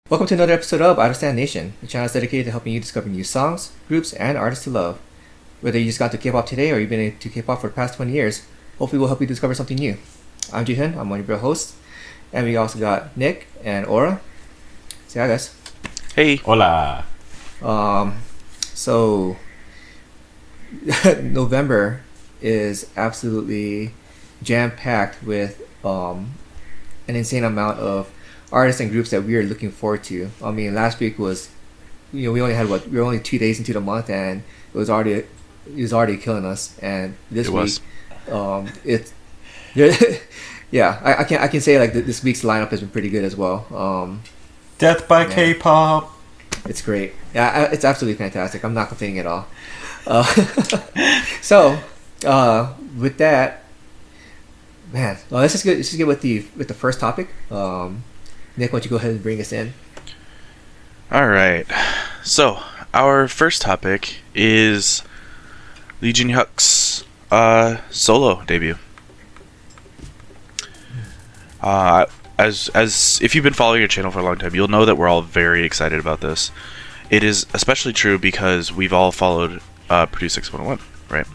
Welcome to another episode of Understand Nation, the channel is dedicated to helping you discover new songs, groups, and artists to love. Whether you just got to K-pop today or you've been into K-pop for the past 20 years, hopefully we'll help you discover something new. I'm Jinhyuk, I'm one of your hosts, and we also got Nick and Aura. Say hi, guys. Hey. Hola. So November is absolutely jam-packed with an insane amount of artists and groups that we are looking forward to. I mean, last week was, we only had we were only 2 days into the month, and it was already killing us. And this week, it's yeah, I can say like this week's lineup has been pretty good as well. Death by K-pop. It's great. Yeah, it's absolutely fantastic. I'm not complaining at all. So, with that, man, let's just get with the first topic. Nick, why don't you go ahead and bring us in? All right. So, our first topic is Lee Jinhyuk's solo debut. As if you've been following your channel for a long time, you'll know that we're all very excited about this. It is especially true because we've all followed Produce X 101, right?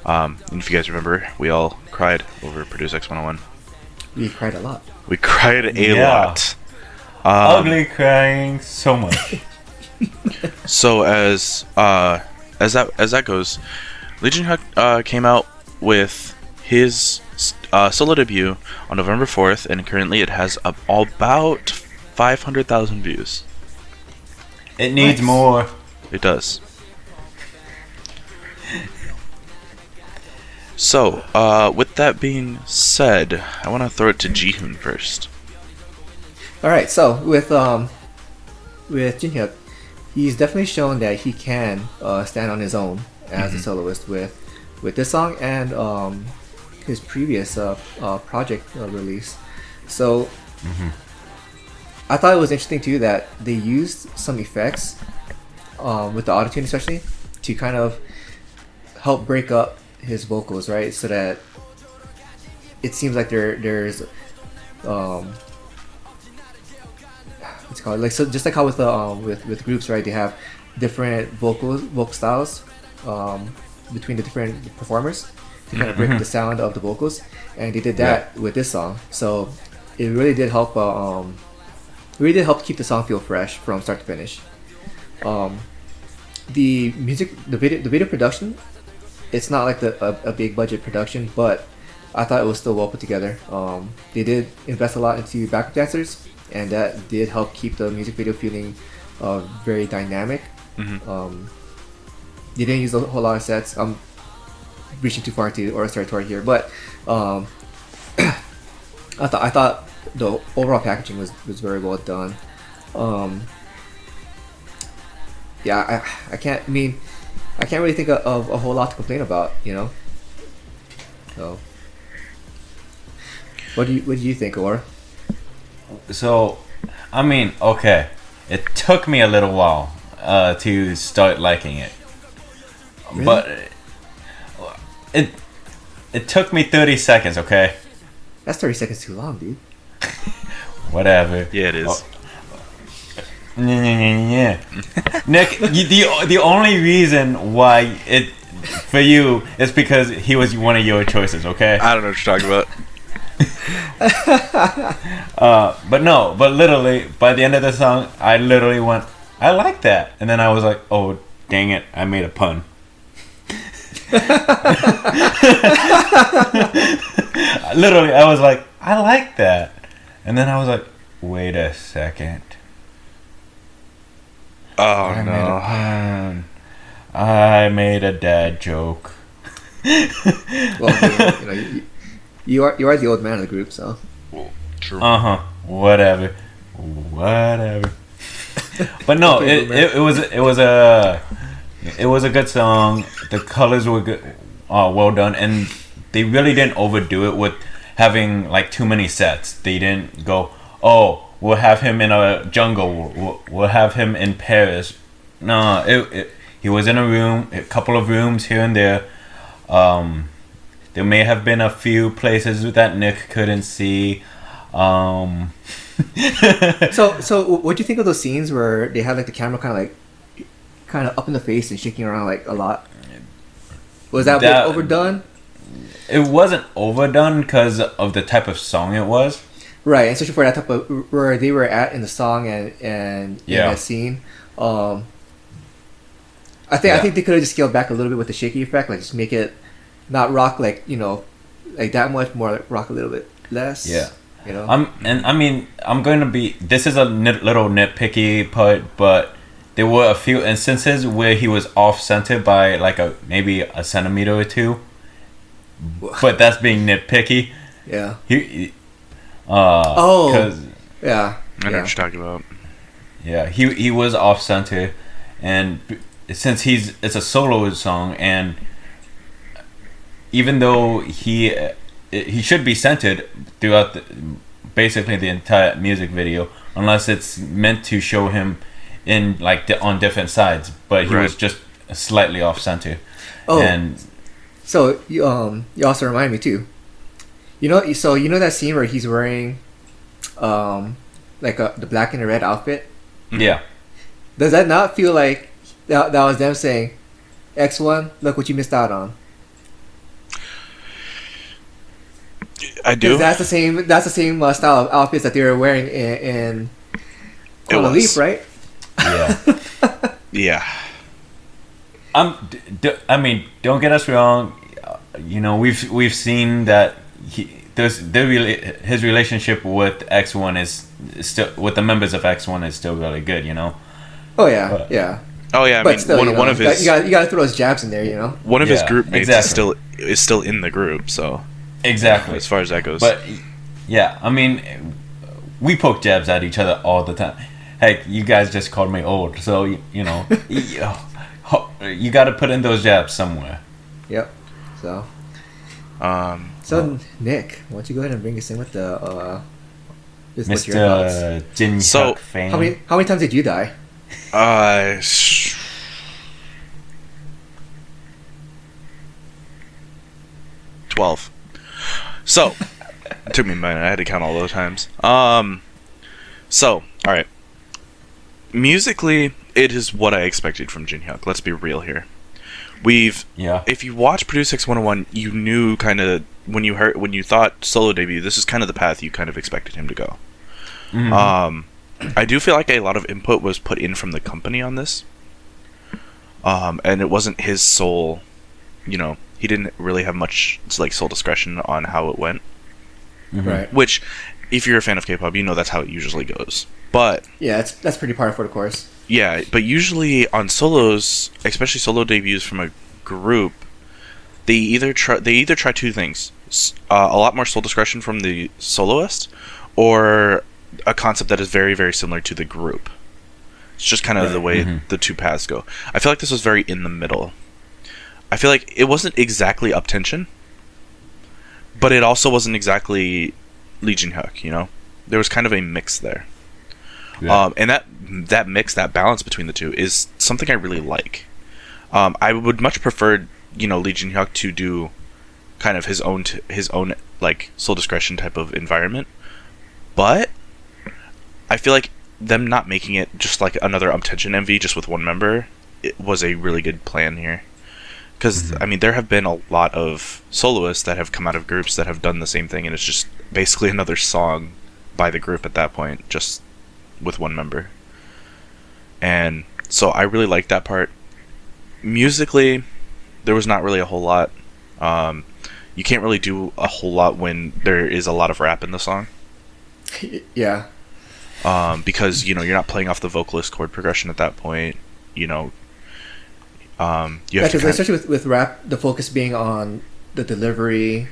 And if you guys remember, we all cried over Produce X 101. We cried a lot. We cried a lot. Ugly crying so much. So as that goes, Lee Jinhyuk came out with his solo debut on November 4th, and currently it has about 500,000 views. It needs more. It does. So, with that being said, I want to throw it to Jihyun first. All right, so with Jinhyuk, he's definitely shown that he can stand on his own as a soloist with this song and his previous project release. So I thought it was interesting too that they used some effects with the autotune, especially to kind of help break up his vocals, right? So that it seems like there's what's it called, like, so just like how with groups, right? They have different vocal styles between the different performers to kind of break the sound of the vocals, and they did that with this song. So it really did help. Keep the song feel fresh from start to finish. The video production, it's not like a big budget production, but I thought it was still well put together. They did invest a lot into backup dancers, and that did help keep the music video feeling very dynamic. They didn't use a whole lot of sets. I'm reaching too far into Aura's territory here, but I thought the overall packaging was very well done. Yeah, I can't really think of a whole lot to complain about, you know. So, what do you think, Aura? So, I mean, okay. It took me a little while to start liking it. Really? But it took me 30 seconds, okay? That's 30 seconds too long, dude. Whatever. Yeah, it is. Yeah. Nick, the only reason why it for you is because he was one of your choices, okay? I don't know what you're talking about. But literally, by the end of the song, I literally went, I like that. And then I was like, oh, dang it, I made a pun. Literally, I was like, I like that. And then I was like, wait a second. Oh, Made a no. pun. I made a dad joke. Well, you are the old man of the group, so. True. Whatever. But no, it was a good song. The colors were good, well done, and they really didn't overdo it with having like too many sets. They didn't go, oh, we'll have him in a jungle, we'll have him in Paris. No, he was in a room, a couple of rooms here and there. There may have been a few places that Nick couldn't see. So what do you think of those scenes where they had like the camera kind of up in the face and shaking around like a lot? Was that a bit overdone? It wasn't overdone because of the type of song it was. Right, and especially for that type of where they were at in the song and in that scene. I think they could have just scaled back a little bit with the shaky effect, like just make it not rock like like that much, more like rock a little bit less. Yeah. I'm going to be. This is a little nitpicky part, but there were a few instances where he was off center by like maybe a centimeter or two. But that's being nitpicky. Yeah. Cause, yeah. I know what you're talking about. Yeah, he was off center, and since it's a solo song, and even though he should be centered throughout basically the entire music video, unless it's meant to show him in like on different sides, but he was just slightly off center. Oh, and so you also remind me too. You know that scene where he's wearing, like the black and the red outfit. Yeah. Does that not feel like that was them saying, X1, look what you missed out on? I do. That's the same style of outfits that they were wearing in on the Leap, right? Yeah. Yeah. I mean, don't get us wrong. We've seen that his relationship with X1 is still, with the members of X1, is still really good. Oh yeah, yeah. Oh yeah, but still, one of his you got to throw those jabs in there, One of his group mates is still in the group, so exactly as far as that goes. But yeah, I mean, we poke jabs at each other all the time. Heck, you guys just called me old, so you got to put in those jabs somewhere. Yep. So Nick, why don't you go ahead and bring us in with the Mr. Jinhyuk fan. How many times did you die? 12. So it took me a minute. I had to count all those times. So all right. Musically, it is what I expected from Jinhyuk. Let's be real here. If you watch Produce X 101, you knew kind of when you thought solo debut, this is kind of the path you kind of expected him to go. Mm-hmm. I do feel like a lot of input was put in from the company on this, and it wasn't his sole. He didn't really have much sole discretion on how it went. Mm-hmm. Right. Which, if you're a fan of K-pop, that's how it usually goes. But yeah, that's pretty par for the course. Yeah, but usually on solos, especially solo debuts from a group, they either try two things: a lot more sole discretion from the soloist, or a concept that is very, very similar to the group. It's just kind of the way the two paths go. I feel like this was very in the middle. I feel like it wasn't exactly up tension, but it also wasn't exactly Lee Jinhyuk. There was kind of a mix there. Yeah. And that mix, that balance between the two, is something I really like. I would much prefer, Lee Jinhyuk to do kind of his own like sole discretion type of environment, but I feel like them not making it just like another Tension MV just with one member, it was a really good plan here. Because there have been a lot of soloists that have come out of groups that have done the same thing, and it's just basically another song by the group at that point, just with one member. And so I really liked that part. Musically, there was not really a whole lot. You can't really do a whole lot when there is a lot of rap in the song. Yeah. Because you're not playing off the vocalist chord progression at that point. You have to especially with rap, the focus being on the delivery,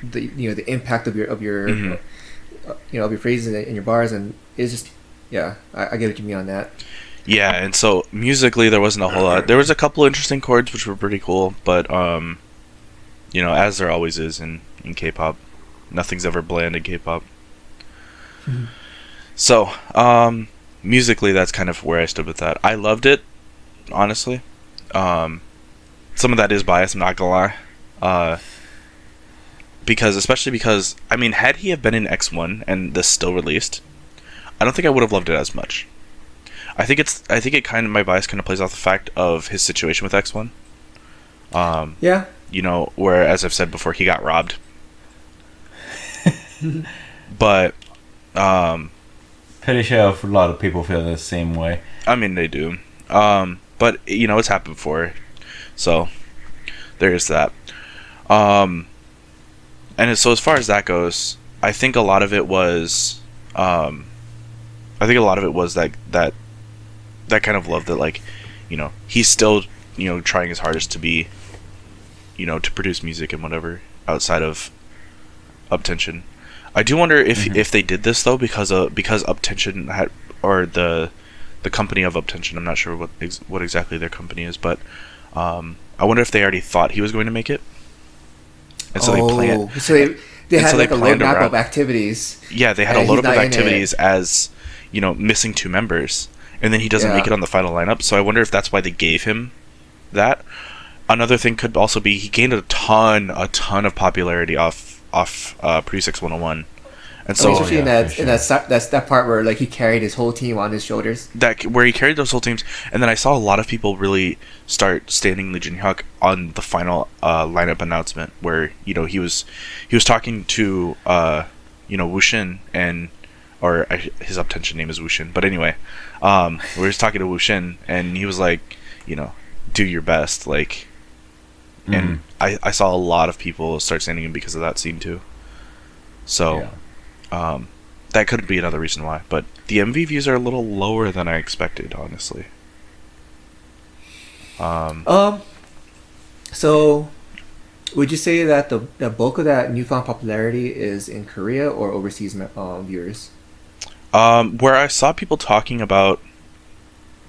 the impact of your of your phrases and your bars, and it's just I get what you mean on that. Yeah, and so musically there wasn't a whole lot. There was a couple interesting chords which were pretty cool, but as there always is in K-pop, nothing's ever bland in K-pop. Mm-hmm. So musically, that's kind of where I stood with that. I loved it, honestly. Some of that is biased, I'm not gonna lie. especially because I mean, had he have been in X1 and this still released, I don't think I would have loved it as much. I think it kind of, my bias kind of plays off the fact of his situation with X1. Yeah. You know, where, as I've said before, he got robbed. But pretty sure a lot of people feel the same way. I mean, they do. But you know, it's happened before, so there is that. And so as far as that goes, I think a lot of it was, that kind of love that, like, you know, he's still, you know, trying his hardest to be, you know, to produce music and whatever outside of Uptension. I do wonder if they did this though because Uptension had, or the company of Uptension. I'm not sure what exactly their company is, but I wonder if they already thought he was going to make it, and so they planned. So they had like a planned roadmap around. Of activities. Yeah, they had a load of activities as, you know, missing 2 members, and then he doesn't make it on the final lineup. So I wonder if that's why they gave him that. Another thing could also be he gained a ton of popularity off Produce X 101, and so especially in that part where like he carried his whole team on his shoulders. That where he carried those whole teams, and then I saw a lot of people really start standing Lee Jinhyuk on the final lineup announcement, where, you know, he was talking to you know, Wushin, and his Uptension name is Wushin, but anyway, where he was talking to Wushin, and he was like, you know, do your best, like. And I saw a lot of people start standing him because of that scene too. So, that could be another reason why. But the MV views are a little lower than I expected, honestly. So, would you say that the bulk of that newfound popularity is in Korea or overseas viewers? Where I saw people talking about,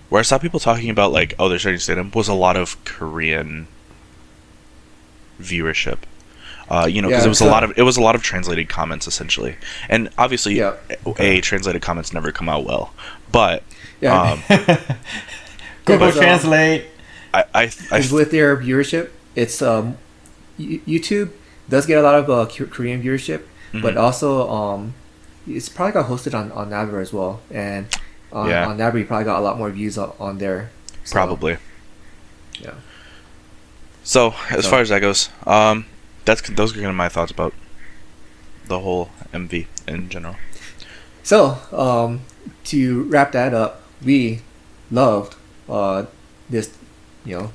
like, oh, they're starting to stand him, was a lot of Korean viewership, you know, because it was a lot of translated comments essentially, and obviously, translated comments never come out well, but Google Translate. I with their viewership, it's YouTube does get a lot of Korean viewership, but also it's probably got hosted on Naver as well, and on Naver you probably got a lot more views on there. So, probably. Yeah. So as far as that goes, those are kind of my thoughts about the whole MV in general. So to wrap that up, we loved this, you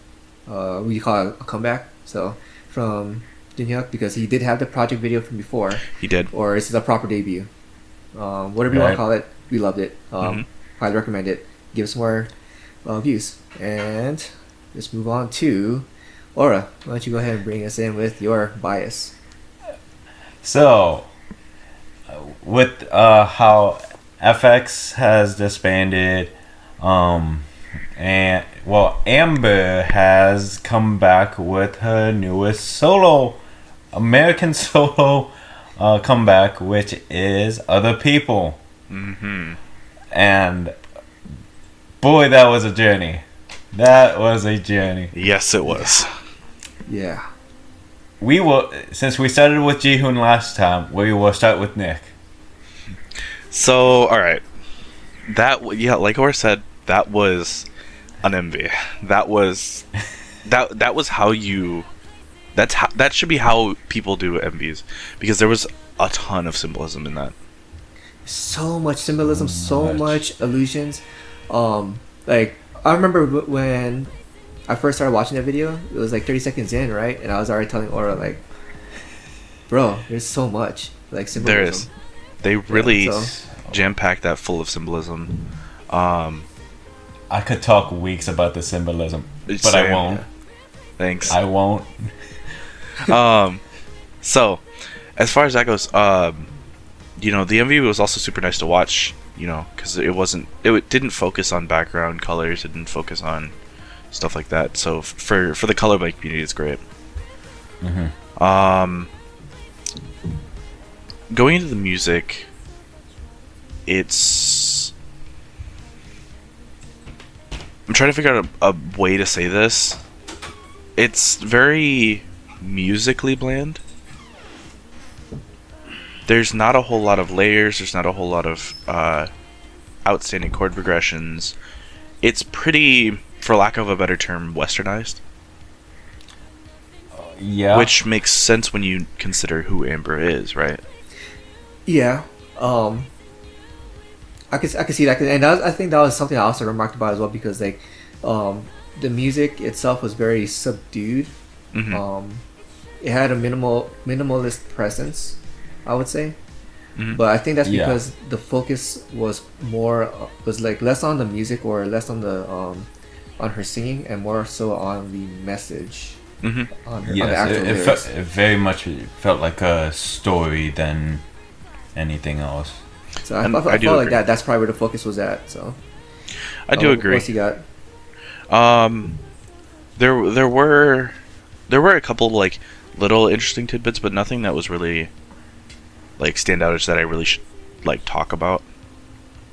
know, we call it a comeback. So from Jinhyuk, because he did have the project video from before. He did. Or this is a proper debut. Whatever you want to call it, we loved it. Highly recommend it. Give us more views, and let's move on to. Aura, why don't you go ahead and bring us in with your bias? So, with how FX has disbanded, and well, Amber has come back with her newest American solo comeback, which is Other People. And boy, that was a journey. Yes, it was. Yeah. Since we started with Jihyun last time, we will start with Nick. So, all right. Like Aura said, that was an MV. That was how you. That should be how people do MVs, because there was a ton of symbolism in that. So much symbolism, so much illusions. Like, I remember when I first started watching that video, it was like 30 seconds in, right? And I was already telling Aura, like, bro, there's so much, like, symbolism. There is. They really jam-packed that full of symbolism. I could talk weeks about the symbolism, but I won't. Thanks. I won't. So, as far as that goes, you know, the MV was also super nice to watch, you know, because it didn't focus on background colors, it didn't focus on stuff like that. So for the colorblind community, it's great. Going into the music, I'm trying to figure out a way to say this. It's very musically bland. there's not a whole lot of layers. There's not a whole lot of outstanding chord progressions. It's pretty, for lack of a better term, westernized. Yeah. Which makes sense when you consider who Amber is, right? Yeah. I could see that, and I think that was something I also remarked about as well, because like the music itself was very subdued. Mm-hmm. It had a minimalist presence, I would say. Mm-hmm. But I think that's Yeah. because the focus was like less on the music, or less on the on her singing, and more so on the message. Mm-hmm. On the Yes, actual it lyrics. it very much felt like a story than anything else. So I And felt I do like agree. that's probably where the focus was at. So I do agree. What's you got? There were a couple of, like, little interesting tidbits, but nothing that was really like standoutish that I really should like talk about.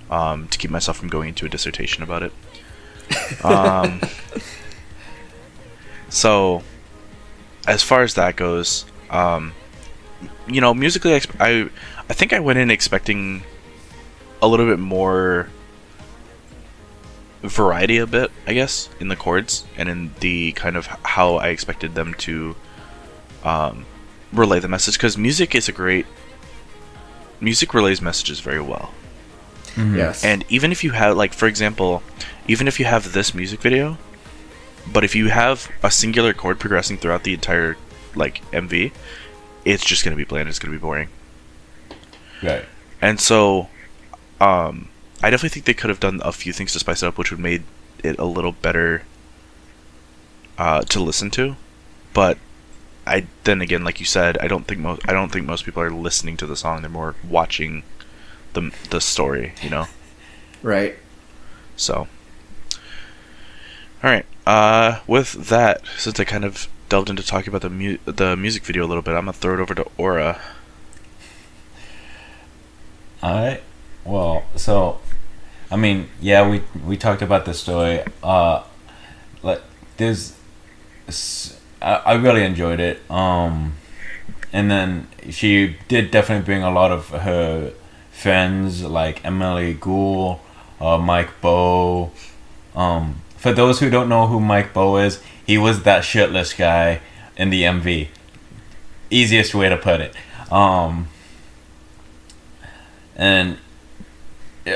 To keep myself from going into a dissertation about it. So, as far as that goes, musically, I think I went in expecting a little bit more variety, a bit, I guess, in the chords and in the kind of how I expected them to relay the message, because music relays messages very well. Yes. And even if you have, like, for example, even if you have this music video, but if you have a singular chord progressing throughout the entire, like, MV, it's just going to be bland, it's going to be boring. Right. And so, I definitely think they could have done a few things to spice it up, which would have made it a little better to listen to. But then again, like you said, I don't think most people are listening to the song. They're more watching the story, Right. So, all right. With that, since I kind of delved into talking about the music video a little bit, I'm gonna throw it over to Aura. Alright. Well, so I mean, yeah, we talked about the story. Like I really enjoyed it. And then she did definitely bring a lot of her friends, like Emily Gould, Mike Bow. For those who don't know who Mike Bow is, he was that shirtless guy in the MV. Easiest way to put it. And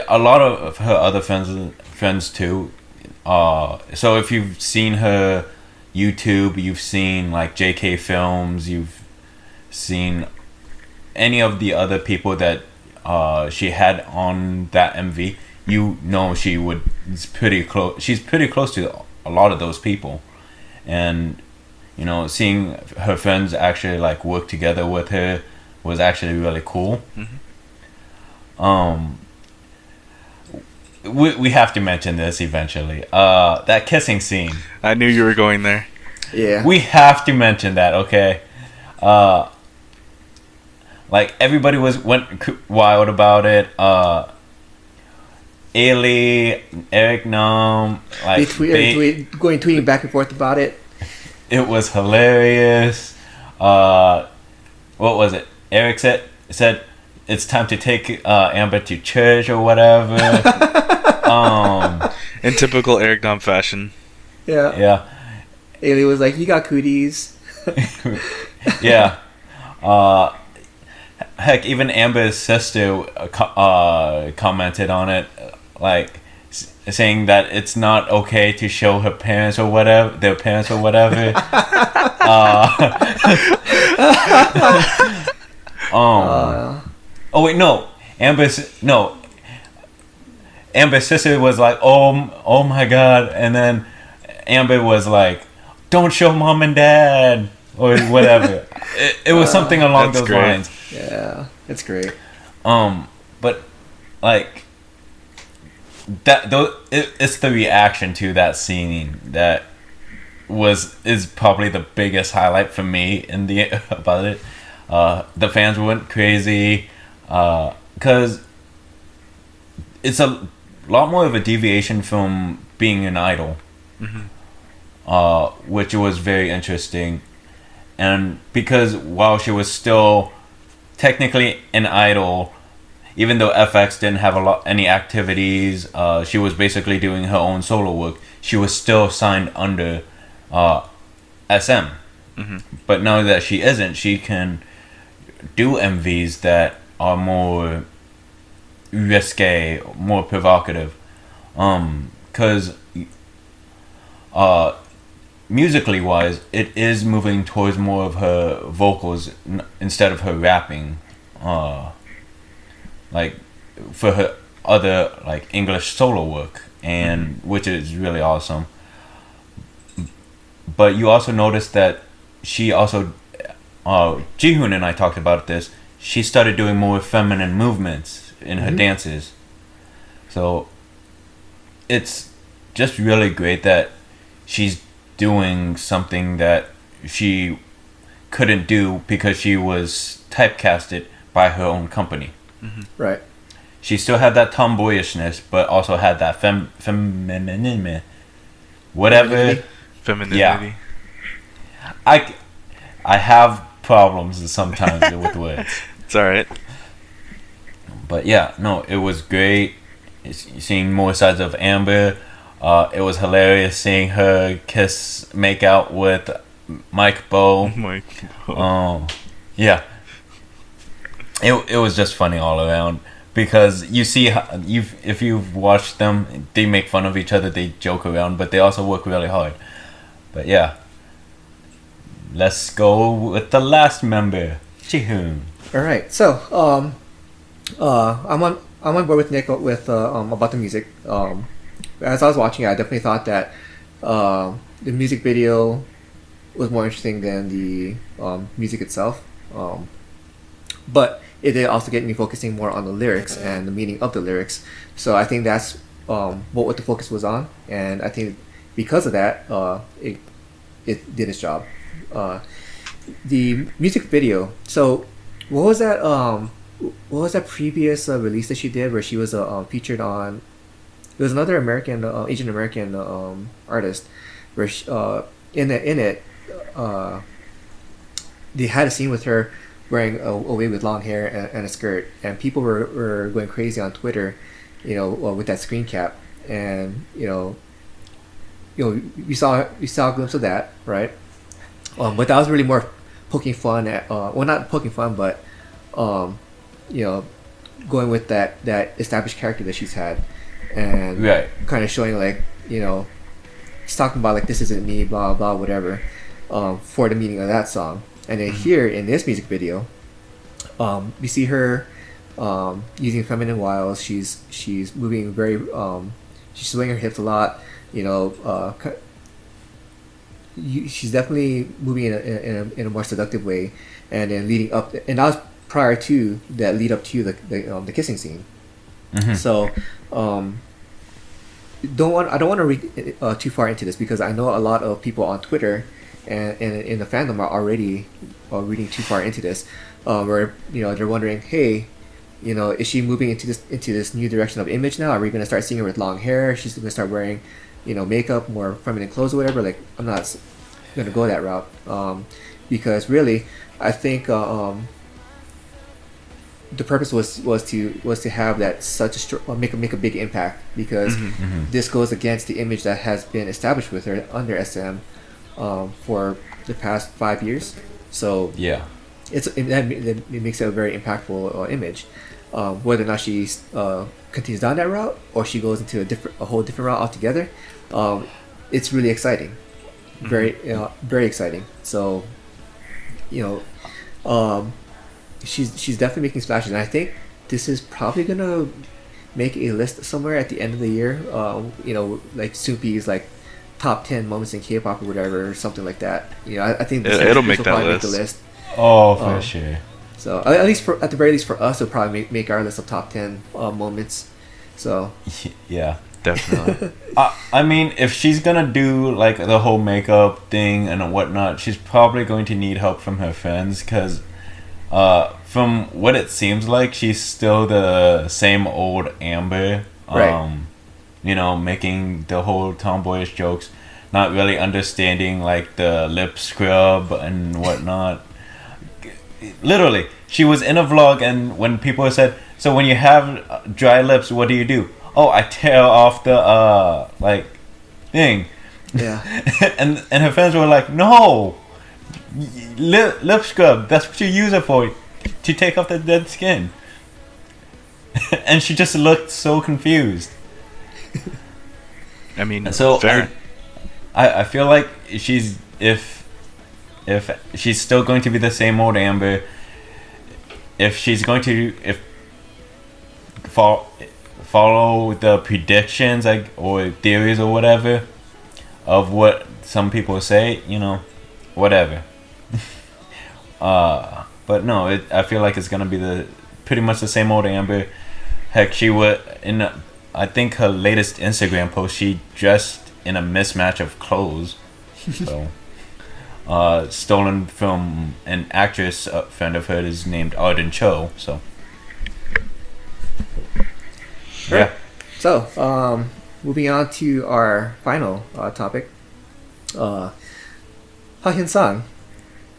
a lot of her other friends too. So if you've seen her YouTube, you've seen like JK Films, you've seen any of the other people that she had on that MV, she's pretty close. She's pretty close to a lot of those people, and seeing her friends actually like work together with her was actually really cool. Mm-hmm. We have to mention this eventually. That kissing scene. I knew you were going there. Yeah. We have to mention that, okay? Like everybody went wild about it. Ailey, Eric Nam, like tweeting back and forth about it. It was hilarious. What was it? Eric said it's time to take Amber to church or whatever. In typical Eric Dom fashion. Yeah. Yeah. Ailey was like, "You got cooties." Yeah. Heck, even Amber's sister commented on it, like saying that it's not okay to show their parents or whatever. Oh wait, no. Amber's sister was like, oh my god, and then Amber was like, don't show mom and dad or whatever. It was something along those great. lines. Yeah, it's great. But like it's the reaction to that scene that is probably the biggest highlight for me about it. The fans went crazy because it's a lot more of a deviation from being an idol, which was very interesting. And because while she was still technically an idol, even though FX didn't have any activities. She was basically doing her own solo work. She was still signed under SM. But now that she isn't, she can do MVs that are more risque, more provocative. Because musically wise, it is moving towards more of her vocals instead of her rapping. Like for her other like English solo work, and which is really awesome. But you also notice that she also, Jihyun and I talked about this. She started doing more feminine movements in her dances. So it's just really great that she's doing something that she couldn't do because she was typecasted by her own company. Right. She still had that tomboyishness, but also had that femininity. Whatever. Femininity. Yeah. I have problems sometimes with words. It's alright. But yeah, no, it was great seeing more sides of Amber. It was hilarious seeing her make out with Mike Bow. Mike Bow. Yeah. It was just funny all around because you see if you've watched them, they make fun of each other, they joke around, but they also work really hard. But yeah, let's go with the last member, Jihyun. All right. So, I'm on board with Nick with about the music. As I was watching it, I definitely thought that the music video was more interesting than the music itself. But it did also get me focusing more on the lyrics and the meaning of the lyrics. So I think that's what the focus was on, and I think because of that, it did its job. The music video. So what was that? What was that previous release that she did where she was featured on? It was another American, Asian American artist, where she, in it, they had a scene with her wearing a wig with long hair and a skirt, and people were going crazy on Twitter, with that screen cap, and we saw a glimpse of that, right? But that was really more poking fun at, well, not poking fun, but going with that established character that she's had, and right. kind of showing like she's talking about like this isn't me, blah blah whatever, for the meaning of that song. And then here in this music video, we see her using feminine wiles. She's moving very, she's swinging her hips a lot. She's definitely moving in a more seductive way, and then leading up, and that was prior to that lead up to the kissing scene. So I don't want to read too far into this because I know a lot of people on Twitter and in the fandom are already reading too far into this, where they're wondering, hey, is she moving into this new direction of image now? Are we going to start seeing her with long hair? She's going to start wearing makeup, more feminine clothes or whatever. Like, I'm not going to go that route, because really I think the purpose was to have that make a big impact, because this goes against the image that has been established with her under SM for the past 5 years. So yeah, it makes it a very impactful image. Whether or not she continues down that route or she goes into a whole different route altogether, it's really exciting, very exciting. So she's definitely making splashes, and I think this is probably gonna make a list somewhere at the end of the year. Like Soupy's like top 10 moments in K-pop or whatever, or something like that. I think it'll make that list. Make the list. Oh, for sure. So at the very least for us, it'll probably make our list of top 10 moments. So yeah, definitely. I mean, if she's gonna do like the whole makeup thing and whatnot, she's probably going to need help from her friends, because from what it seems like, she's still the same old Amber. Right. Making the whole tomboyish jokes, not really understanding like the lip scrub and whatnot. literally, she was in a vlog, and when people said, "So when you have dry lips, what do you do?" Oh, I tear off the like thing. Yeah. and her fans were like, "No, lip scrub. That's what you use it for, to take off the dead skin." And she just looked so confused. I mean, So fair. I feel like she's if she's still going to be the same old Amber, if she's going to follow the predictions or theories or whatever of what some people say, whatever. But no, I feel like it's gonna be pretty much the same old Amber. Heck, she would I think her latest Instagram post, she dressed in a mismatch of clothes. So, stolen from an actress friend of hers named Arden Cho. So, yeah. So, moving on to our final topic. Hyun Sang,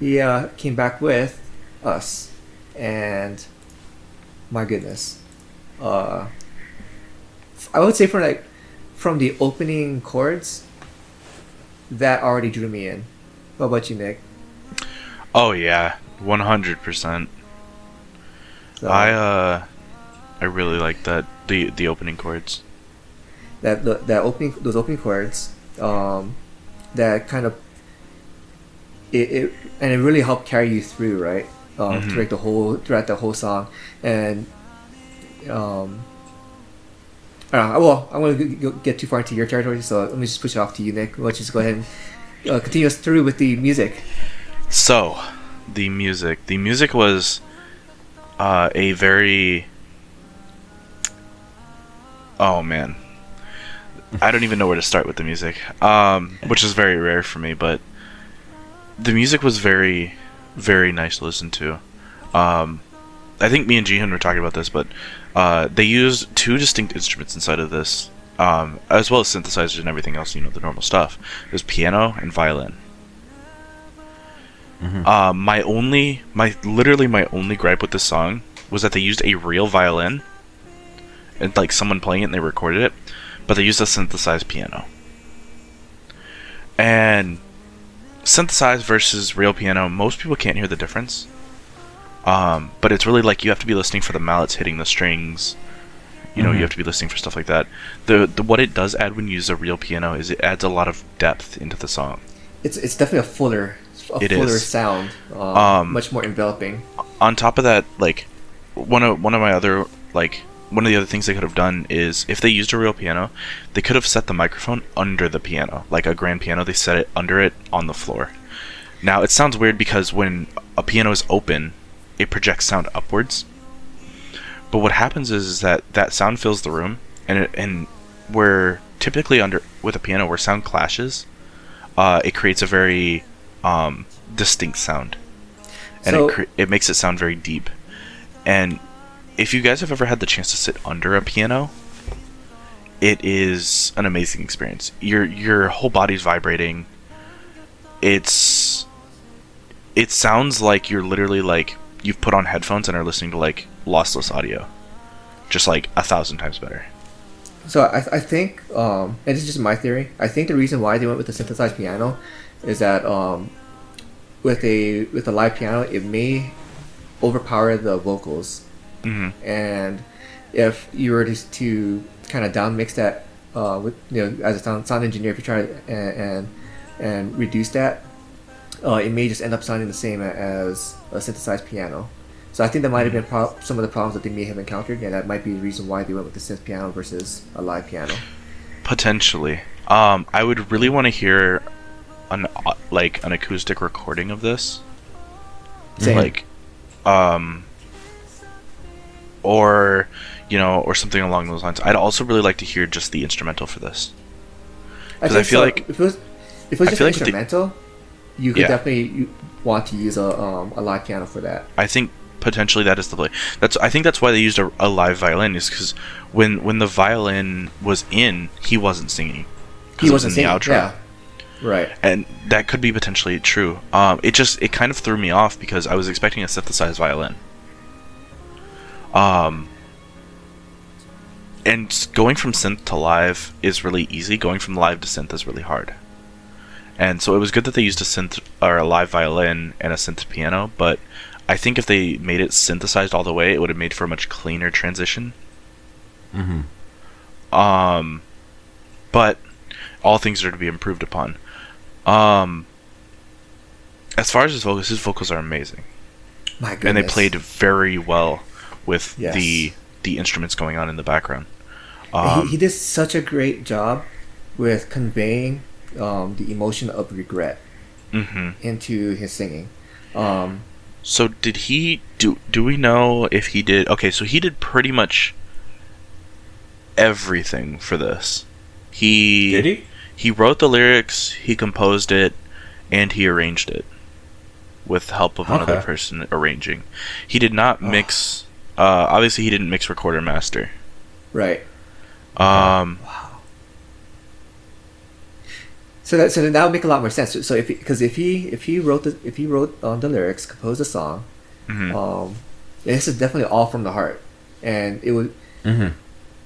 he came back with Us, and my goodness, I would say from the opening chords, that already drew me in. What about you, Nick? Oh yeah, 100%. So, I really like that the opening chords. those opening chords, that kind of it really helped carry you through, right? Throughout the whole song, and I don't know, well, I'm going to get too far into your territory, so let me just push it off to you, Nick. Let's just go ahead and continue us through with the music. So, the music was a very, oh man, I don't even know where to start with the music, which is very rare for me, but the music was very, very nice to listen to. I think me and Jihyun were talking about this, but they used two distinct instruments inside of this, as well as synthesizers and everything else, the normal stuff. It was piano and violin. Mm-hmm. Literally my only gripe with this song was that they used a real violin, and like someone playing it and they recorded it, but they used a synthesized piano. And synthesized versus real piano, most people can't hear the difference. But it's really like you have to be listening for the mallets hitting the strings. You have to be listening for stuff like that. The what it does add when you use a real piano is it adds a lot of depth into the song. It's definitely a fuller sound, much more enveloping. On top of that, like one of the other things they could have done is if they used a real piano, they could have set the microphone under the piano, like a grand piano. They set it under it on the floor. Now it sounds weird because when a piano is open, it projects sound upwards. But what happens is that sound fills the room, and where typically with a piano where sound clashes, it creates a very distinct sound, and it makes it sound very deep. And if you guys have ever had the chance to sit under a piano, it is an amazing experience. Your whole body's vibrating. It sounds like you're literally like you've put on headphones and are listening to like lossless audio, just like 1,000 times better. So I think, and this is just my theory, I think the reason why they went with the synthesized piano is that with a live piano, it may overpower the vocals. Mm-hmm. And if you were to kind of down mix that, as a sound engineer, if you try and reduce that, it may just end up sounding the same as a synthesized piano. So I think that might have been some of the problems that they may have encountered, and that might be the reason why they went with the synth piano versus a live piano. Potentially. I would really want to hear an acoustic recording of this. Same. Like, or something along those lines. I'd also really like to hear just the instrumental for this. Because I feel like if it was just instrumental, you could definitely want to use a live piano for that. I think potentially that is the play. I think that's why they used a live violin, is because when the violin was in, he wasn't singing. He wasn't singing. The outro. Yeah. Right. And that could be potentially true. It kind of threw me off because I was expecting a synthesized violin. And going from synth to live is really easy. Going from live to synth is really hard. And so it was good that they used a synth or a live violin and a synth piano, but I think if they made it synthesized all the way, it would have made for a much cleaner transition. Mm-hmm. But all things are to be improved upon. As far as his vocals are amazing. My goodness. And they played very well with Yes. the instruments going on in the background. He did such a great job with conveying the emotion of regret into his singing. So did he do we know if he did? Okay, so he did pretty much everything for this. Did he? He wrote the lyrics, he composed it, and he arranged it with help of another person arranging. He did not mix. Obviously, he didn't mix, record, or master. Right. Wow. So that would make a lot more sense. So if he wrote the lyrics, composed the song, this is definitely all from the heart, and it would,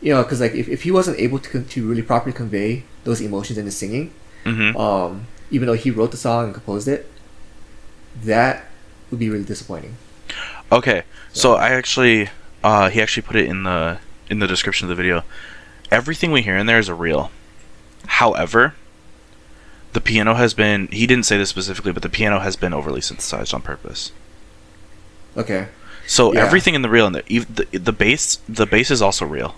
because like if he wasn't able to really properly convey those emotions in his singing, even though he wrote the song and composed it, that would be really disappointing. Okay, so I actually, he actually put it in the description of the video. Everything we hear in there is a reel. However, the piano has been, he didn't say this specifically, but the piano has been overly synthesized on purpose. Okay. So Yeah. everything in the reel, and the bass is also real.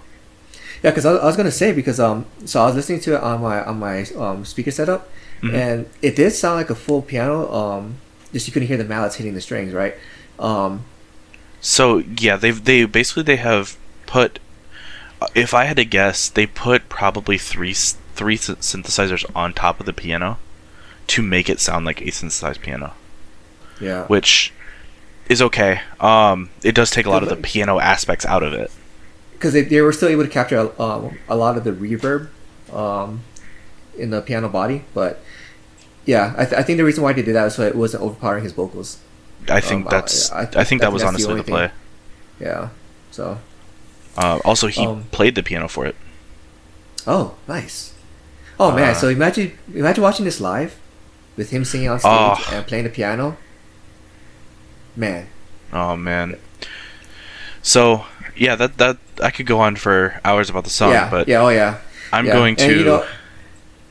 Yeah, because I was gonna say, because so I was listening to it on my speaker setup, and it did sound like a full piano. Just you couldn't hear the mallets hitting the strings, right? So yeah, they basically have put, if I had to guess, they put probably three synthesizers on top of the piano to make it sound like a synthesized piano. Yeah. Which is okay. It does take a lot of the piano aspects out of it. Because they were still able to capture a lot of the reverb in the piano body, but yeah, I think the reason why they did that was so it wasn't overpowering his vocals. I think that was honestly the play. Yeah. So. Also, he played the piano for it. Oh, nice. Oh man! So imagine watching this live, with him singing on stage and playing the piano. Man. Oh man. So yeah, that I could go on for hours about the song, but I'm going to.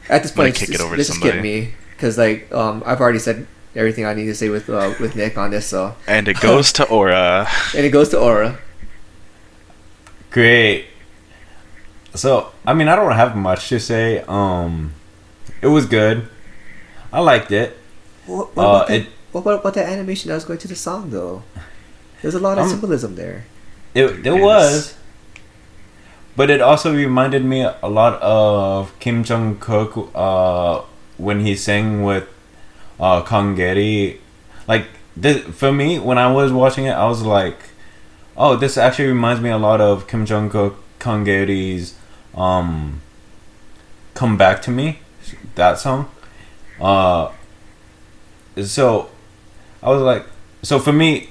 At this point, kick it over to just somebody. skip me, because like I've already said everything I need to say with Nick on this. So. And it goes to Aura. And it goes to Aura. Great. So, I mean, I don't have much to say. It was good. I liked it. What about the animation that was going to the song, though? There's a lot of symbolism there. There was. But it also reminded me a lot of Kim Jong-kook when he sang with Kangeri. Like, for me, when I was watching it, I was like, oh, this actually reminds me a lot of Kim Jong-kook, Kangeri's Come Back to Me, that song. So I was like, so for me,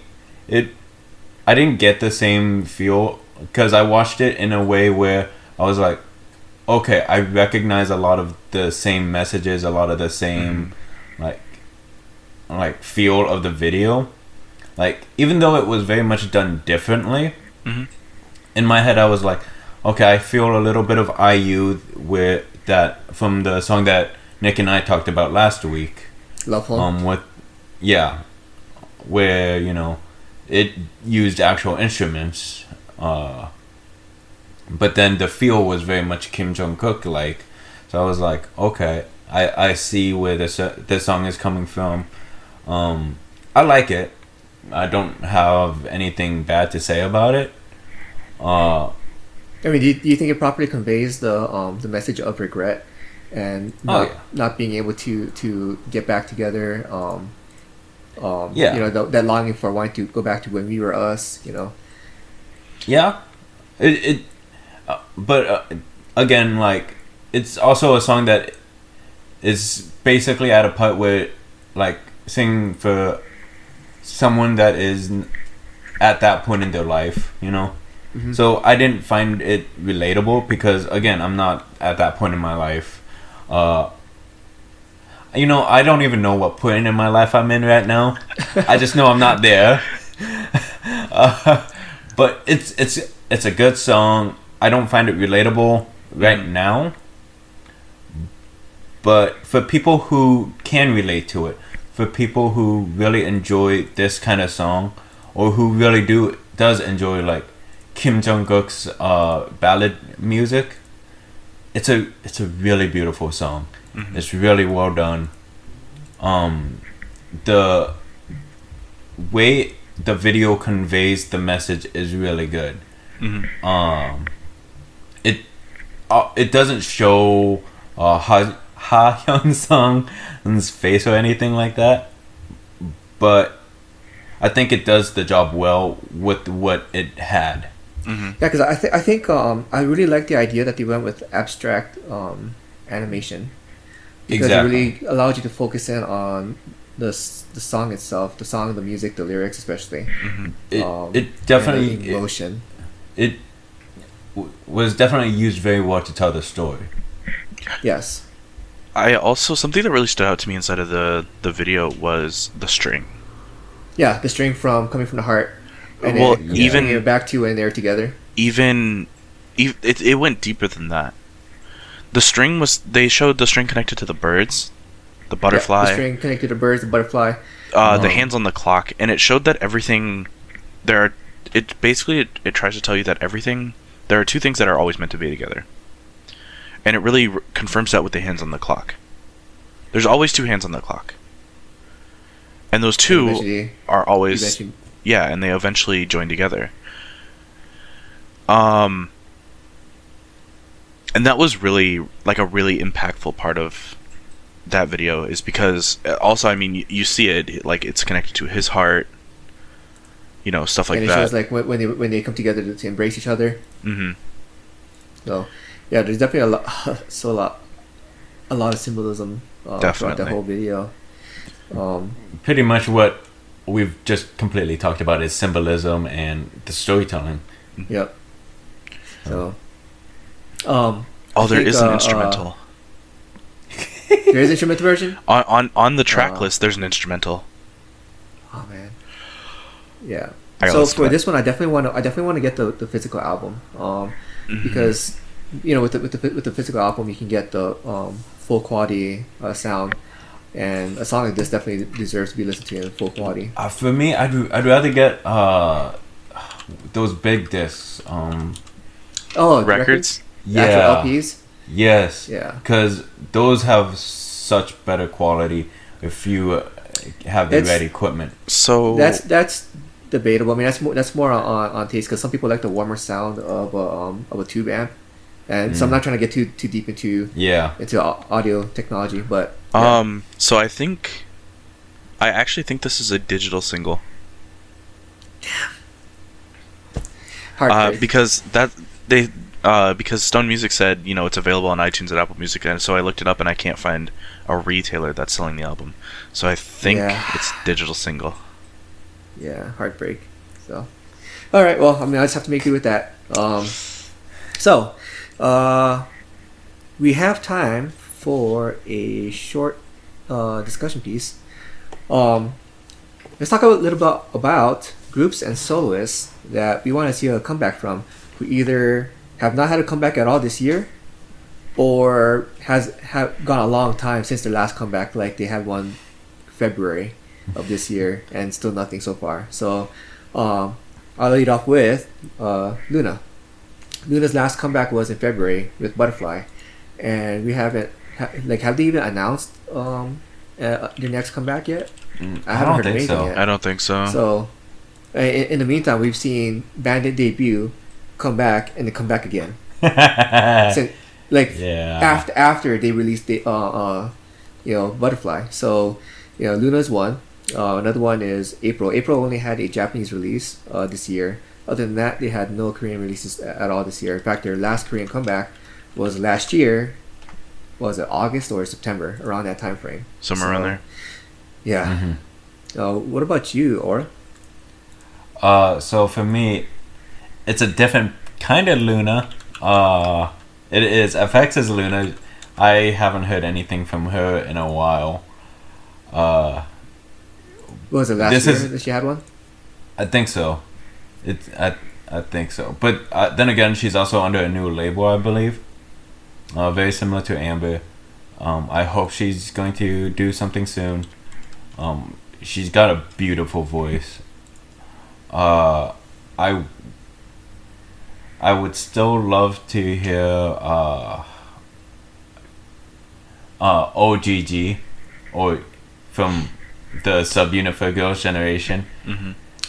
I didn't get the same feel because I watched it in a way where I was like, okay, I recognize a lot of the same messages, a lot of the same like feel of the video. Like, even though it was very much done differently, in my head I was like, okay, I feel a little bit of IU with that from the song that Nick and I talked about last week. Loveful. Where, you know, it used actual instruments, but then the feel was very much Kim Jong-kook like. So I was like, okay, I see where this song is coming from. I like it. I don't have anything bad to say about it. I mean, do you think it properly conveys the message of regret and not being able to get back together? You know, that longing for wanting to go back to when we were us. You know. Yeah, but again, like, it's also a song that is basically at a point where, like, singing for someone that is at that point in their life, you know. Mm-hmm. So I didn't find it relatable because, again, I'm not at that point in my life. You know, I don't even know what point in my life I'm in right now. I just know I'm not there. But it's a good song. I don't find it relatable right now. But for people who can relate to it, for people who really enjoy this kind of song, or who really does enjoy like Kim Jong-kook's ballad music, it's a really beautiful song. Mm-hmm. It's really well done. The way the video conveys the message is really good. Mm-hmm. It doesn't show Hyun Sang's face or anything like that, but I think it does the job well with what it had. Mm-hmm. Yeah, because I think I really like the idea that they went with abstract animation, because it really allowed you to focus in on the song itself, the music, the lyrics especially. Mm-hmm. It definitely and the emotion. It was definitely used very well to tell the story. Yes. I also, something that really stood out to me inside of the video was the string. Yeah, the string coming from the heart, and Well, even bringing it back to when they're together. It went deeper than that. The string they showed the string connected to the birds, the butterfly. Yeah, the string connected to the birds, the butterfly. The hands on the clock, and it showed that everything it tries to tell you that there are two things that are always meant to be together. And it really confirms that with the hands on the clock. There's always two hands on the clock. And those two are always... Yeah, and they eventually join together. And that was really, like, a really impactful part of that video, is because... Also, I mean, you see it, like, it's connected to his heart. You know, stuff like that. And it shows, like, when they come together to embrace each other. Mm-hmm. So... Yeah, there's definitely a lot of symbolism throughout the whole video. Pretty much what we've just completely talked about is symbolism and the storytelling. Yep. So, there is an instrumental. There is an instrumental version? On the track list, there's an instrumental. Oh man. Yeah. So for this one, I definitely want to get the physical album, because. You know, with the physical album, you can get the full quality sound, and a song like this definitely deserves to be listened to in full quality. For me, I'd rather get those big discs. Records? Yeah. Actual LPs? Yes. Yeah. Because those have such better quality if you have the right equipment. So that's debatable. I mean, that's more on taste, because some people like the warmer sound of a tube amp. And so I'm not trying to get too deep into audio technology, but so I actually think this is a digital single. Damn. Because because Stone Music said, you know, it's available on iTunes and Apple Music, and so I looked it up and I can't find a retailer that's selling the album. So I think it's digital single. Yeah, heartbreak. So, all right. Well, I mean, I just have to make do with that. So. We have time for a short discussion piece. Let's talk a little bit about groups and soloists that we want to see a comeback from, who either have not had a comeback at all this year, or have gone a long time since their last comeback. Like they had one February of this year and still nothing so far. So I'll lead off with Luna. Luna's last comeback was in February with Butterfly, and we haven't have they even announced their next comeback yet? I haven't heard anything yet. I don't think so. So in the meantime, we've seen Bandit debut, come back, and then come back again. So, after they released the Butterfly. So Luna's one. Another one is April. April only had a Japanese release this year. Other than that, they had no Korean releases at all this year. In fact, their last Korean comeback was last year what was it, August or September, around that time frame. Somewhere around there. Yeah. What about you, Aura? So for me, it's a different kind of Luna. It is FX is Luna. I haven't heard anything from her in a while. What was it, last year that she had one? I think so. I think so. But then again, she's also under a new label, I believe. Very similar to Amber. I hope she's going to do something soon. She's got a beautiful voice. I would still love to hear OGG or from the subunit for Girls' Generation.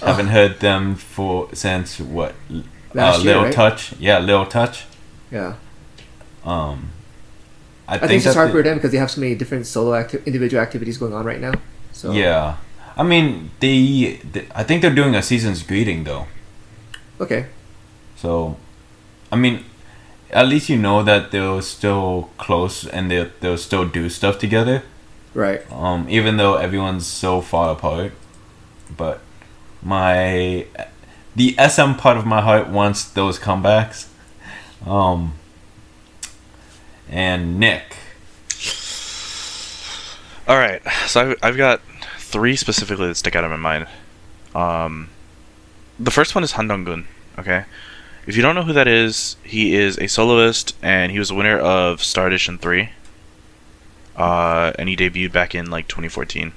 Haven't heard them since what? Last year, Little right? Touch. Yeah, Little Touch. Yeah. I think it's just hard that for them because they have so many different individual activities going on right now. So yeah. I mean, I think they're doing a season's greeting though. Okay. So, I mean, at least you know that they're still close and they'll still do stuff together. Right. Even though everyone's so far apart, but the SM part of my heart wants those comebacks. And Nick. All right, so I've got 3 specifically that stick out in my mind. The first one is Han Dong-gun. Okay, if you don't know who that is, he is a soloist, and he was the winner of Star Edition 3. And he debuted back in like 2014,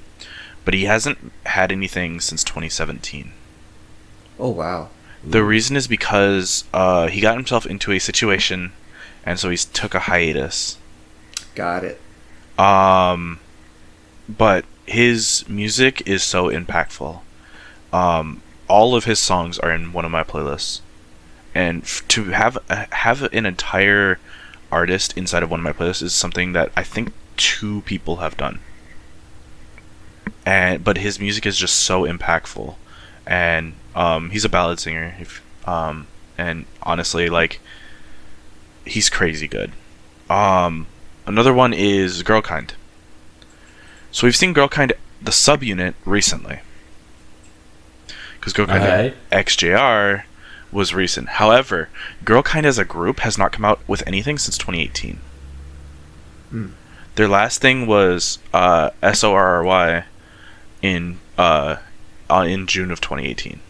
but he hasn't had anything since 2017. Oh wow. The reason is because he got himself into a situation, and so he took a hiatus. Got it. But his music is so impactful. All of his songs are in one of my playlists, and to have an entire artist inside of one of my playlists is something that I think 2 people have done. But his music is just so impactful, and he's a ballad singer. And honestly, like, he's crazy good. Another one is Girlkind. So we've seen Girlkind, the subunit, recently. Because Girlkind XJR was recent. However, Girlkind as a group has not come out with anything since 2018. Their last thing was SORRY in June of 2018.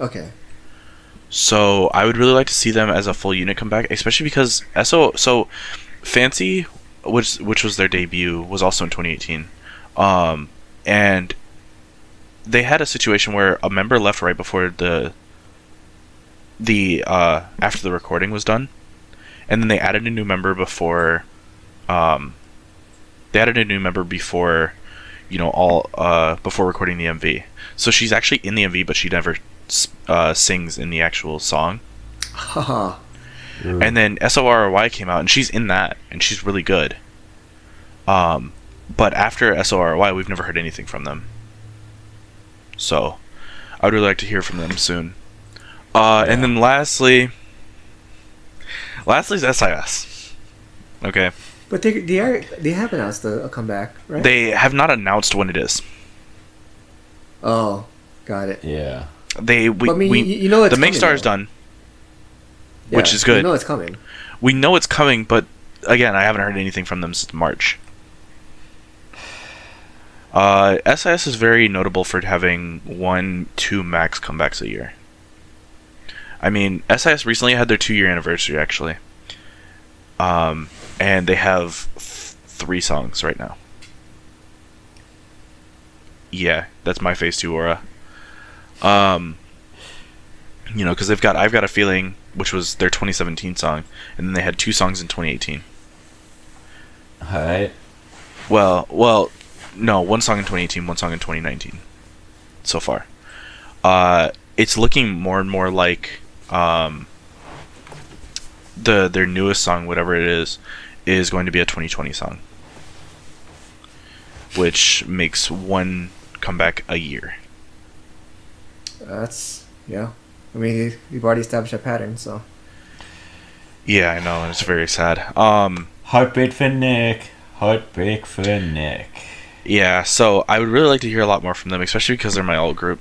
Okay. So I would really like to see them as a full unit come back, especially because so Fancy, which was their debut, was also in 2018, and they had a situation where a member left right before the after the recording was done, and then they added a new member before before recording the MV. So she's actually in the MV, but she never sings in the actual song. Haha. And then SORY came out, and she's in that, and she's really good. But after SORY, we've never heard anything from them. So I would really like to hear from them soon. And then lastly is SIS. Okay. But they have announced a comeback, right? They have not announced when it is. Oh, got it. Yeah. You know it's the make coming, star is though. done, which is good. You know it's coming. We know it's coming, but again, I haven't heard anything from them since March. SIS is very notable for having 1-2 max comebacks a year. I mean, SIS recently had their 2-year anniversary, actually. And they have 3 songs right now. Yeah, that's my Phase 2 aura. Because I've got a feeling, which was their 2017 song, and then they had 2 songs in 2018. Alright. Well, no, 1 song in 2018, 1 song in 2019. So far, it's looking more and more like their newest song, whatever it is going to be a 2020 song, which makes 1 comeback a year. Yeah. I mean, we've already established a pattern, so. Yeah, I know, and it's very sad. Heartbreak for Nick. Heartbreak for Nick. Yeah, so I would really like to hear a lot more from them, especially because they're my alt group.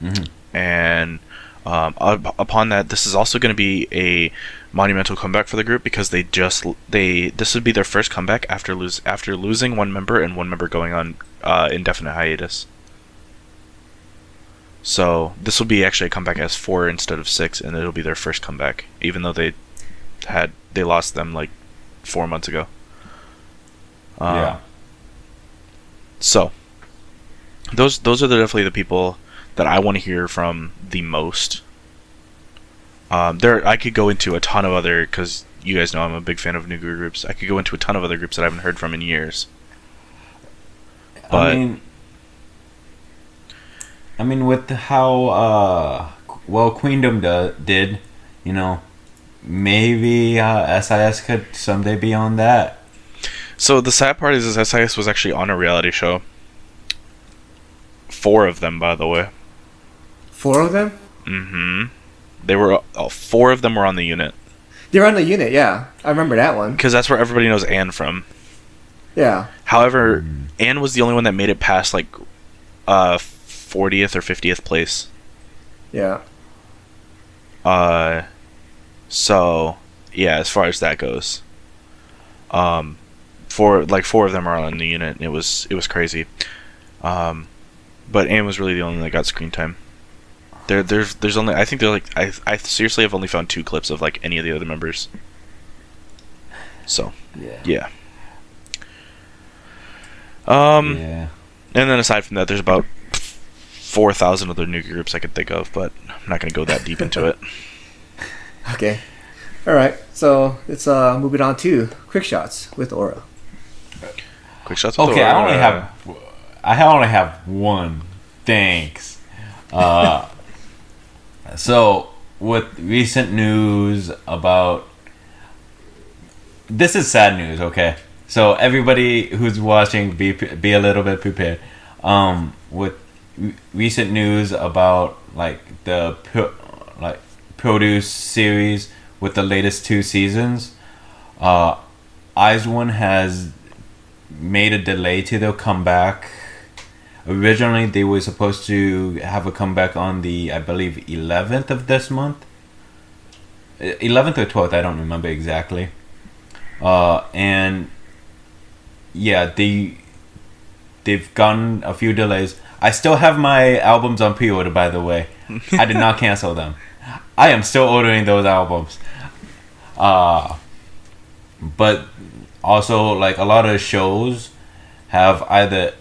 Mm-hmm. And upon that, this is also going to be a monumental comeback for the group because this would be their first comeback after losing one member and one member going on indefinite hiatus. So this will be actually a comeback as 4 instead of 6, and it'll be their first comeback, even though they lost them like 4 months ago. Yeah. So those are definitely the people that I want to hear from the most. I could go into a ton of other, because you guys know I'm a big fan of new groups. I could go into a ton of other groups that I haven't heard from in years. But I mean, with how well Queendom did, you know, maybe SIS could someday be on that. So the sad part is SIS was actually on a reality show. 4 of them, by the way. 4 of them? Mm-hmm. They were 4 of them were on the unit. They're on the unit, yeah. I remember that one. Because that's where everybody knows Anne from. Yeah. However, Anne was the only one that made it past like 40th or 50th place. Yeah. So yeah, as far as that goes, 4 of them are on the unit. It was crazy. But Anne was really the only one that got screen time. There's only, I think they're like, I seriously have only found 2 clips of like any of the other members. So yeah. Yeah. And then aside from that, there's about 4,000 other new groups I could think of, but I'm not going to go that deep into it. Okay. Alright, so let's move it on to Quick Shots with Aura. Quick shots with Okay, Aura. I only have one. Thanks. So, with recent news about... This is sad news, okay? So, everybody who's watching, be a little bit prepared. With recent news about, like, the produce series with the latest 2 seasons, IZ*ONE has made a delay to their comeback. Originally, they were supposed to have a comeback on the, I believe, 11th of this month. 11th or 12th, I don't remember exactly. And yeah, they've gotten a few delays. I still have my albums on pre-order, by the way. I did not cancel them. I am still ordering those albums. But also, like, a lot of shows have either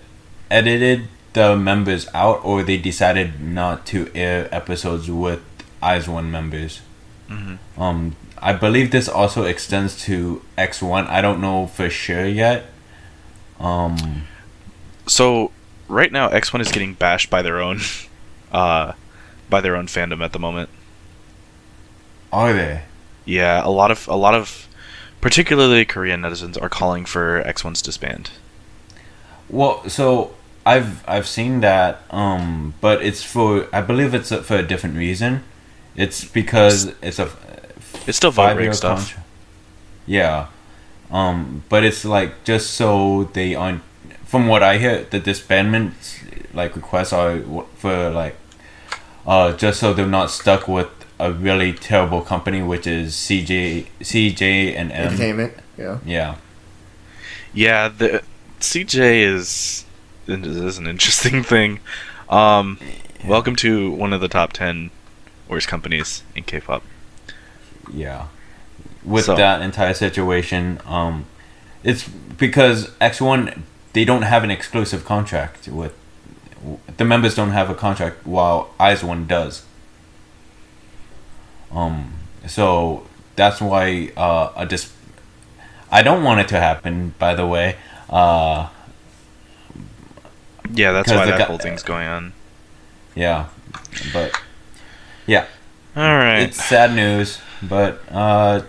edited the members out or they decided not to air episodes with IZ*ONE members. Mm-hmm. I believe this also extends to X1. I don't know for sure yet. So right now, X1 is getting bashed by their own, fandom at the moment. Are they? Yeah, a lot of, particularly Korean netizens are calling for X1's disband. Well, so I've seen that, but I believe it's for a different reason. It's because it's still vote rate stuff. Contract. Yeah, but it's like just so they aren't. From what I hear, the disbandment like requests are for like, just so they're not stuck with a really terrible company, which is CJ and M Entertainment. Yeah. Yeah. Yeah, the CJ is an interesting thing. Welcome to one of the top 10 worst companies in K-pop. Yeah. With that entire situation, it's because X1, they don't have an exclusive contract with... The members don't have a contract while IZ*ONE does. So that's why I don't want it to happen, by the way. Yeah, that's why that whole thing's going on. Yeah, but yeah. All right. It's sad news, but I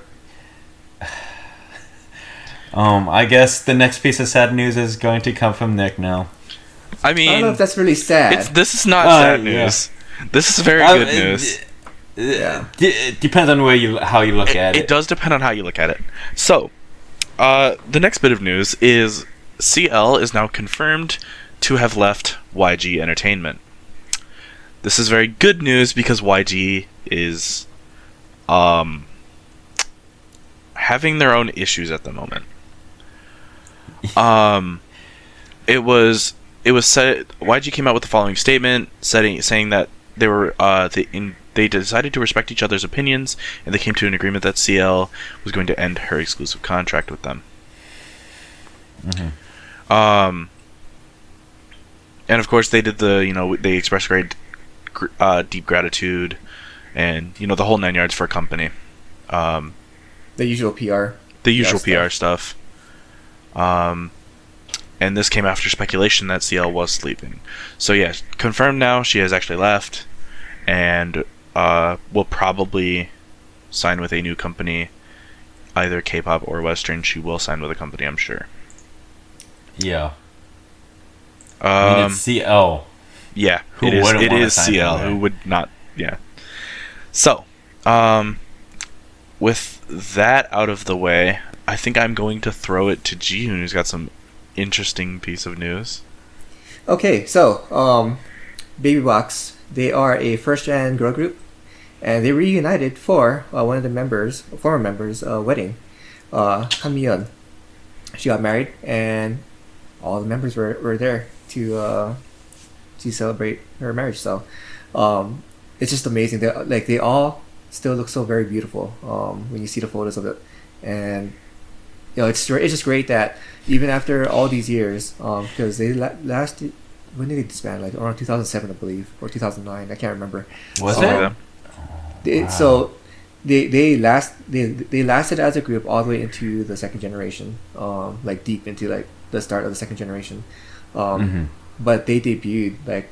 guess the next piece of sad news is going to come from Nick now. I mean, I don't know if that's really sad. This is not sad news. Yeah. This is very good news. It depends on how you look at it. It does depend on how you look at it. So, The next bit of news is CL is now confirmed to have left YG Entertainment. This is very good news because YG is having their own issues at the moment. It was said YG came out with the following statement saying that they were they decided to respect each other's opinions, and they came to an agreement that CL was going to end her exclusive contract with them. And of course they did they expressed great deep gratitude, and the whole 9 yards for a company. The usual PR. The usual PR stuff. And this came after speculation that CL was leaving. So yeah, confirmed now she has actually left, and will probably sign with a new company, either K-pop or Western. She will sign with a company, I'm sure. Yeah. I mean, it's CL. Yeah, Who it is. wouldn't It wanna is sign CL. with her? Who would not? Yeah. So, with that out of the way, I think I'm going to throw it to Jihyun, who's got some interesting piece of news. Okay, so Baby Box, they are a first-gen girl group, and they reunited for one of the former members' wedding. Hyun. She got married, and all the members were there to celebrate her marriage. So it's just amazing. They all still look so very beautiful when you see the photos of it, and it's just great that even after all these years, because they lasted. When did they disband? Like around 2007, I believe, or 2009. I can't remember. Was it? Wow. So they lasted as a group all the way into the second generation, like deep into like the start of the second generation. But they debuted like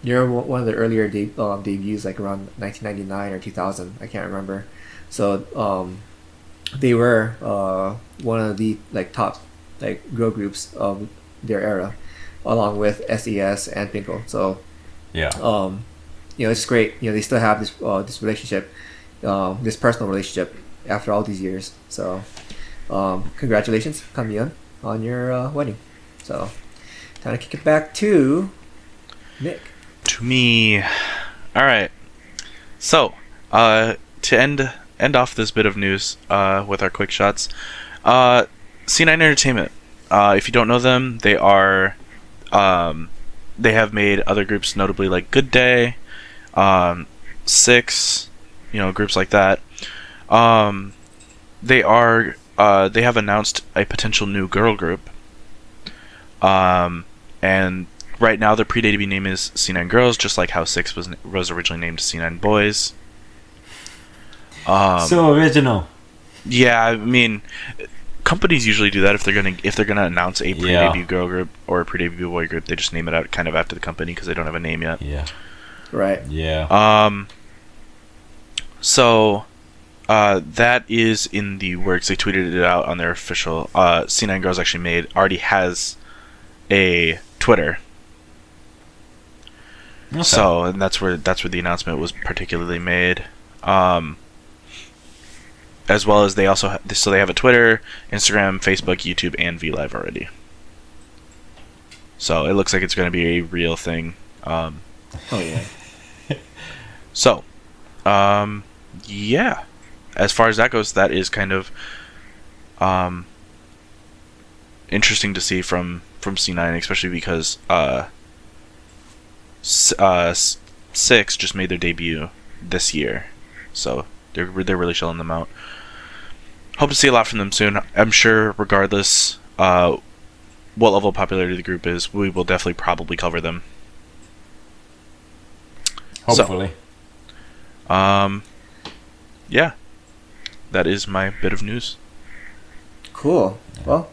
you're one of the earlier debuts, like around 1999 or 2000. I can't remember. So they were one of the like top like girl groups of their era, along with SES and Pinkle. So Yeah. It's great. They still have this relationship, this personal relationship after all these years. So congratulations, Kamyeon, on your wedding. So time to kick it back to Nick. To me. All right. So, to end off this bit of news with our quick shots, C9 Entertainment. If you don't know them, they are they have made other groups, notably like Good Day, Six, groups like that. They have announced a potential new girl group. And right now their pre-debut name is C9 Girls, just like how Six was originally named C9 Boys. So original. Yeah, I mean, companies usually do that if they're gonna announce a pre-debut girl group or a pre-debut boy group. They just name it out kind of after the company because they don't have a name yet. Yeah. Right. Yeah. So that is in the works. They tweeted it out on their official. C9 Girls actually already has a Twitter. Okay. So, and that's where the announcement was particularly made. As well as they also they have a Twitter, Instagram, Facebook, YouTube, and VLive already. So it looks like it's going to be a real thing. Oh yeah. So, yeah. As far as that goes, that is kind of interesting to see from C9, especially because Six just made their debut this year, so they're really shelling them out. Hope to see a lot from them soon. I'm sure, regardless what level of popularity the group is, we will definitely probably cover them. Hopefully. So, yeah, that is my bit of news. Cool. Well,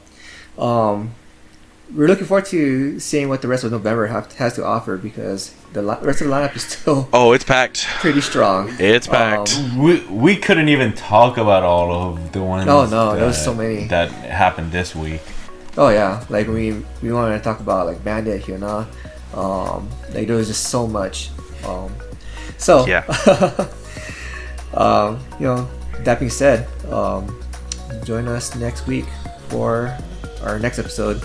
we're looking forward to seeing what the rest of November has to offer, because the rest of the lineup is still it's packed. pretty strong. It's packed. We couldn't even talk about all of the ones. Oh no, there was so many that happened this week. Oh yeah, like we wanted to talk about like Bandit, Hyuna, like there was just so much. So Yeah. That being said, join us next week for our next episode,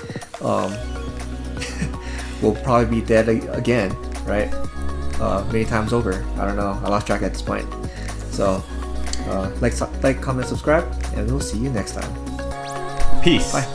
we'll probably be dead again, right? Many times over. I don't know. I lost track at this point. So, like, comment, subscribe, and we'll see you next time. Peace. Bye.